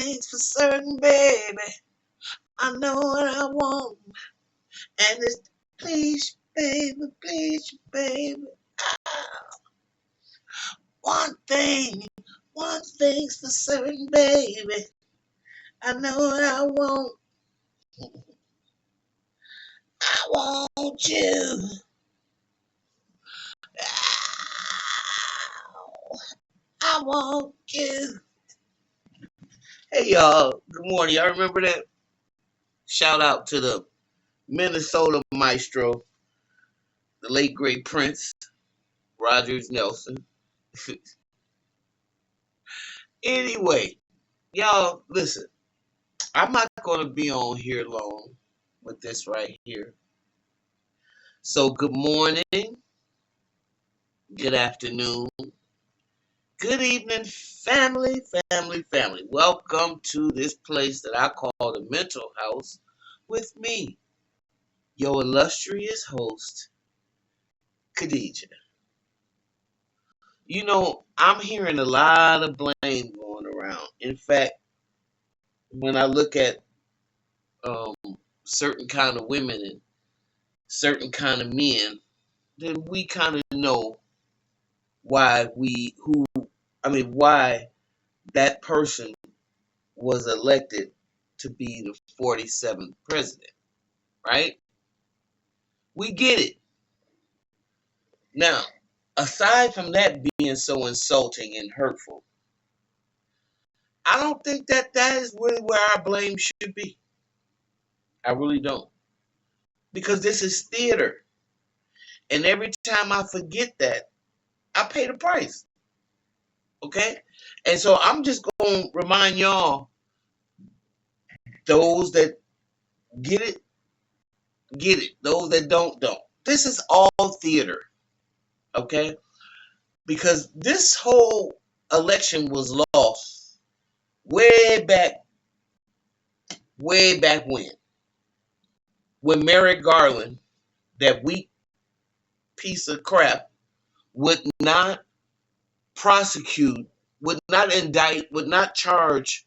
things for certain, baby. I know what I want. And it's please, please, baby. One thing's for certain, baby. I know what I want. I want you. I want you. Hey y'all, good morning. Y'all remember that? Shout out to the Minnesota maestro, the late great Prince Rogers Nelson. Anyway, y'all, listen. I'm not going to be on here long with this right here. So, good morning, good afternoon, good evening, family. Welcome to this place that I call the Mental House with me, your illustrious host, Khadijah. You know, I'm hearing a lot of blame going around. In fact, when I look at um, certain kind of women and certain kind of men, then we kind of know why why that person was elected to be the 47th president, right? We get it. Now, aside from that being so insulting and hurtful, I don't think that is really where our blame should be. I really don't. Because this is theater. And every time I forget that, I pay the price. Okay? And so I'm just going to remind y'all, those that get it, get it. Those that don't. This is all theater. Okay? Because this whole election was lost way back when Merrick Garland, that weak piece of crap, would not prosecute, would not indict, would not charge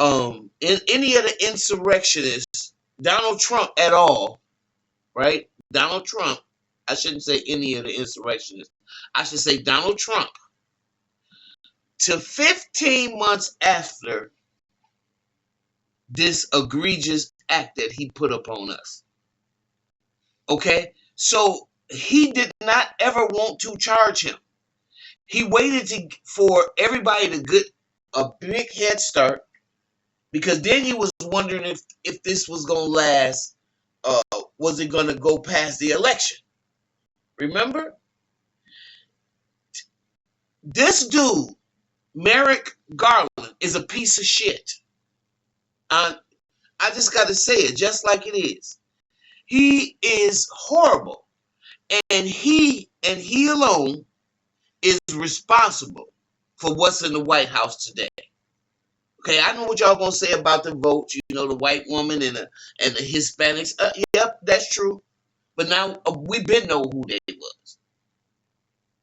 in any of the insurrectionists, Donald Trump at all, right? Donald Trump, I shouldn't say any of the insurrectionists. I should say Donald Trump. To 15 months after this egregious act that he put upon us. Okay? So he did not ever want to charge him. He waited for everybody to get a big head start, because then he was wondering if this was going to last. Was it going to go past the election? Remember? This dude, Merrick Garland, is a piece of shit. I just got to say it just like it is. He is horrible. And he alone is responsible for what's in the White House today. Okay, I know what y'all gonna say about the vote. You know, the white woman and the Hispanics. Yep, that's true. But now we been know who they was.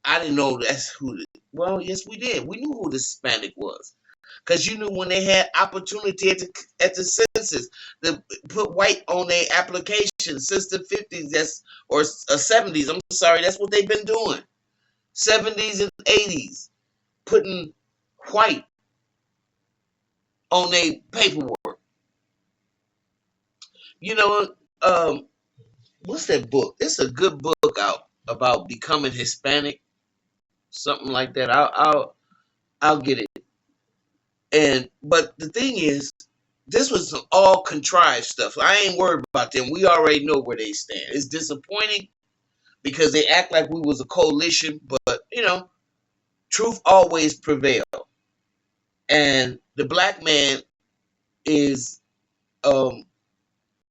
I didn't know that's who. Well, yes, we did. We knew who the Hispanic was, because you knew when they had opportunity at the census to put white on their application since the 50s, or 70s. I'm sorry, that's what they've been doing. 70s and 80s, putting white on their paperwork. You know, what's that book? It's a good book out about becoming Hispanic, something like that. I'll get it. But the thing is, this was all contrived stuff. I ain't worried about them. We already know where they stand. It's disappointing because they act like we was a coalition, but you know, truth always prevails. And the black man is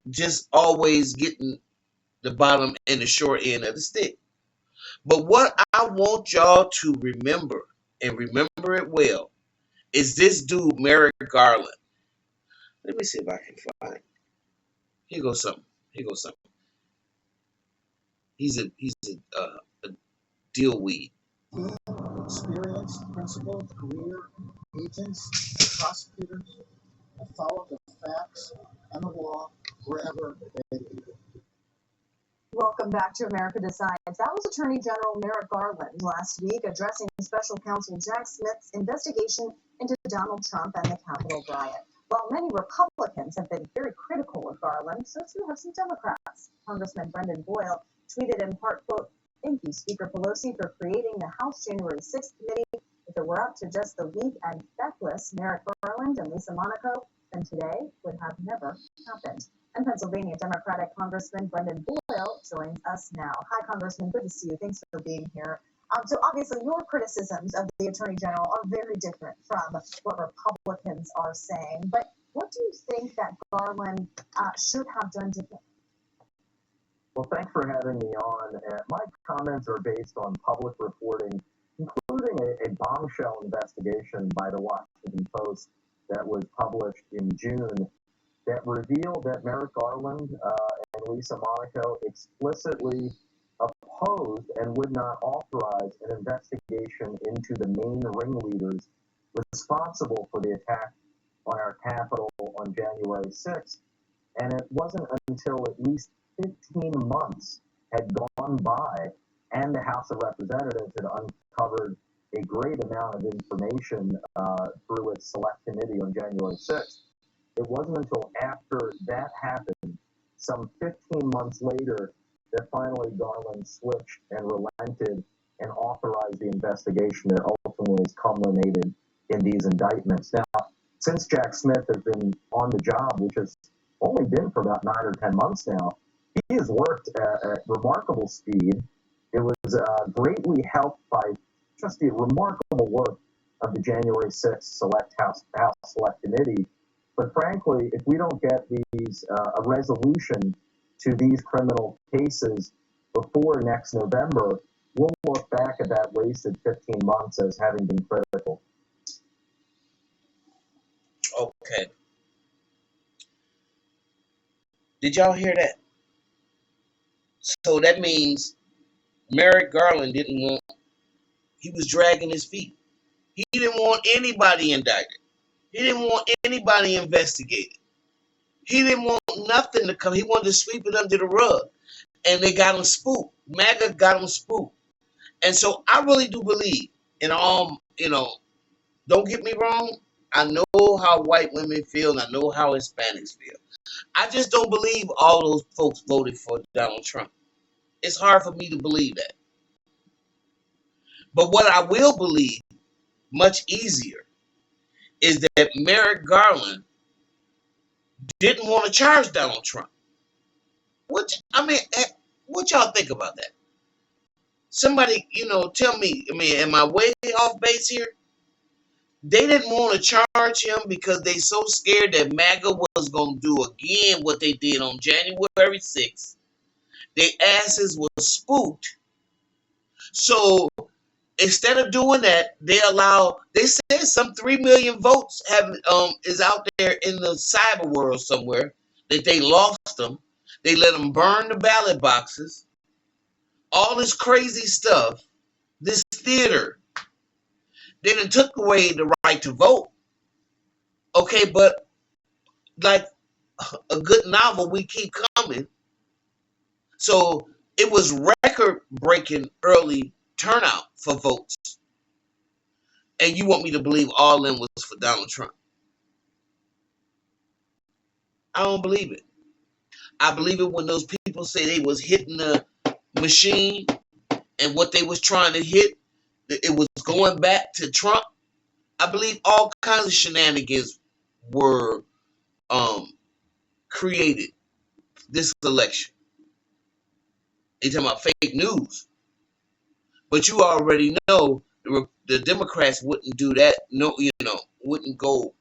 just always getting the bottom and the short end of the stick. But what I want y'all to remember, and remember it well, is this dude, Merrick Garland. Let me see if I can find. Here goes something. He's a deal weed. experienced principal career agents and prosecutors have followed the facts and the law wherever they lead. Welcome back to America Decides. That was Attorney General Merrick Garland last week addressing Special Counsel Jack Smith's investigation into Donald Trump and the Capitol riot. While many Republicans have been very critical of Garland, so too have some Democrats. Congressman Brendan Boyle tweeted in part, quote, "Thank you, Speaker Pelosi, for creating the House January 6th committee. If it were up to just the weak and feckless Merrick Garland and Lisa Monaco, then today would have never happened." And Pennsylvania Democratic Congressman Brendan Boyle joins us now. Hi, Congressman. Good to see you. Thanks for being here. So obviously your criticisms of the Attorney General are very different from what Republicans are saying. But what do you think that Garland should have done differently? Well, thanks for having me on. My comments are based on public reporting, including a bombshell investigation by the Washington Post that was published in June that revealed that Merrick Garland and Lisa Monaco explicitly opposed and would not authorize an investigation into the main ringleaders responsible for the attack on our Capitol on January 6th. And it wasn't until at least 15 months had gone by and the House of Representatives had uncovered a great amount of information through its select committee on January 6th. It wasn't until after that happened, some 15 months later, that finally Garland switched and relented and authorized the investigation that ultimately has culminated in these indictments. Now, since Jack Smith has been on the job, which has only been for about 9 or 10 months now, he has worked at remarkable speed. It was greatly helped by just the remarkable work of the January 6th House Select Committee. But frankly, if we don't get these a resolution to these criminal cases before next November, we'll look back at that wasted 15 months as having been critical. Okay. Did y'all hear that? So that means Merrick Garland he was dragging his feet. He didn't want anybody indicted. He didn't want anybody investigated. He didn't want nothing to come. He wanted to sweep it under the rug. And they got him spooked. MAGA got him spooked. And so I really do believe in don't get me wrong. I know how white women feel and I know how Hispanics feel. I just don't believe all those folks voted for Donald Trump. It's hard for me to believe that. But what I will believe, much easier, is that Merrick Garland didn't want to charge Donald Trump. What y'all think about that? Somebody, tell me, am I way off base here? They didn't want to charge him because they so scared that MAGA was going to do again what they did on January 6th. Their asses were spooked. So instead of doing that, they said some 3 million votes is out there in the cyber world somewhere that they lost them. They let them burn the ballot boxes. All this crazy stuff, this theater. Then it took away the right to vote. Okay, but like a good novel, we keep coming. So it was record-breaking early turnout for votes. And you want me to believe all of them was for Donald Trump? I don't believe it. I believe it when those people say they was hitting the machine and what they was trying to hit, it was going back to Trump. I believe all kinds of shenanigans were created this election. They talking about fake news. But you already know the Democrats wouldn't do that. No, wouldn't go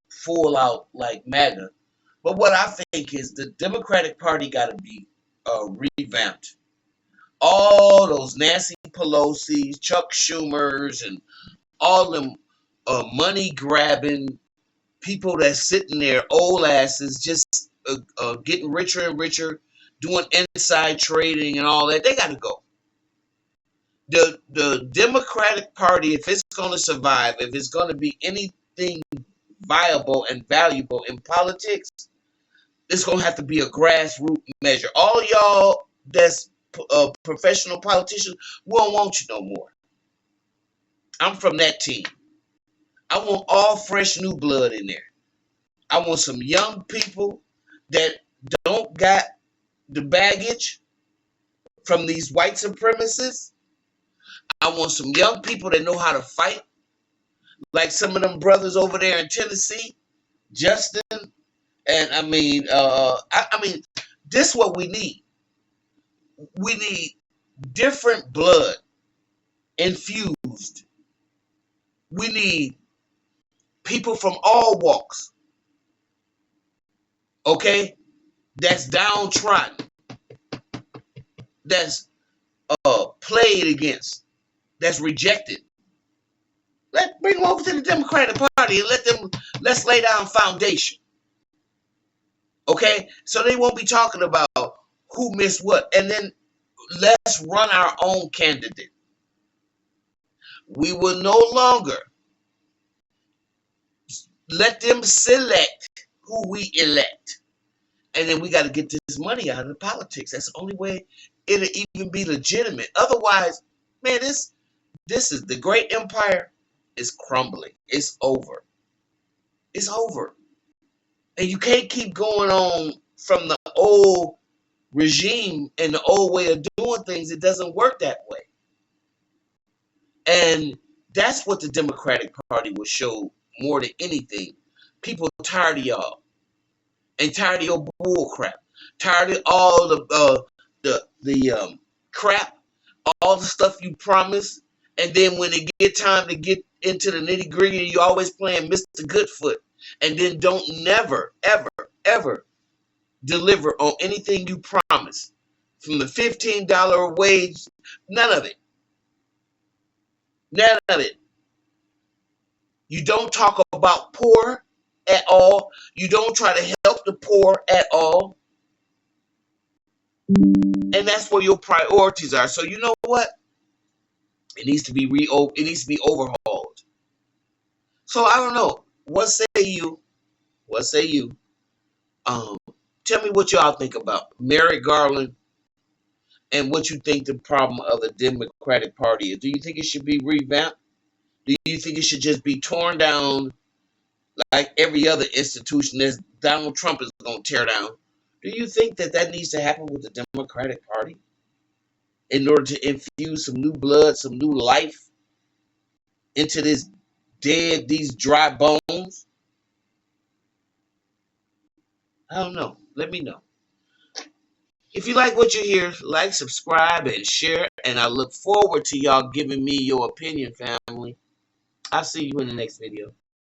full out like MAGA. But what I think is the Democratic Party got to be revamped. All those Nancy Pelosi's, Chuck Schumer's, and all them money grabbing people that's sitting there, old asses, just getting richer and richer, doing inside trading and all that, they got to go. The Democratic Party, if it's going to survive, if it's going to be anything viable and valuable in politics, it's going to have to be a grassroots measure. All y'all that's professional politicians, we don't want you no more. I'm from that team. I want all fresh new blood in there. I want some young people that don't got the baggage from these white supremacists. I want some young people that know how to fight, like some of them brothers over there in Tennessee, Justin. And I mean, this is what we need. We need different blood infused. We need people from all walks, okay? That's downtrodden, that's played against, that's rejected. Bring them over to the Democratic Party and let's lay down foundation. Okay? So they won't be talking about who missed what. And then let's run our own candidate. We will no longer let them select who we elect. And then we got to get this money out of the politics. That's the only way it'll even be legitimate. Otherwise, man, this is the great empire is crumbling. It's over. It's over. And you can't keep going on from the old regime and the old way of doing things. It doesn't work that way. And that's what the Democratic Party will show more than anything. People are tired of y'all. And tired of your bull crap. Tired of all the crap, all the stuff you promise. And then when it get time to get into the nitty gritty, you always playing Mr. Goodfoot. And then don't never, ever, ever deliver on anything you promise. From the $15 wage, none of it. None of it. You don't talk about poor at all. You don't try to help the poor at all. And that's where your priorities are. So you know what? It needs to be overhauled. So I don't know. What say you? What say you? Tell me what y'all think about Merrick Garland and what you think the problem of the Democratic Party is. Do you think it should be revamped? Do you think it should just be torn down like every other institution that Donald Trump is going to tear down? Do you think that needs to happen with the Democratic Party in order to infuse some new blood, some new life into these dry bones? I don't know. Let me know. If you like what you hear, like, subscribe, and share. And I look forward to y'all giving me your opinion, family. I'll see you in the next video.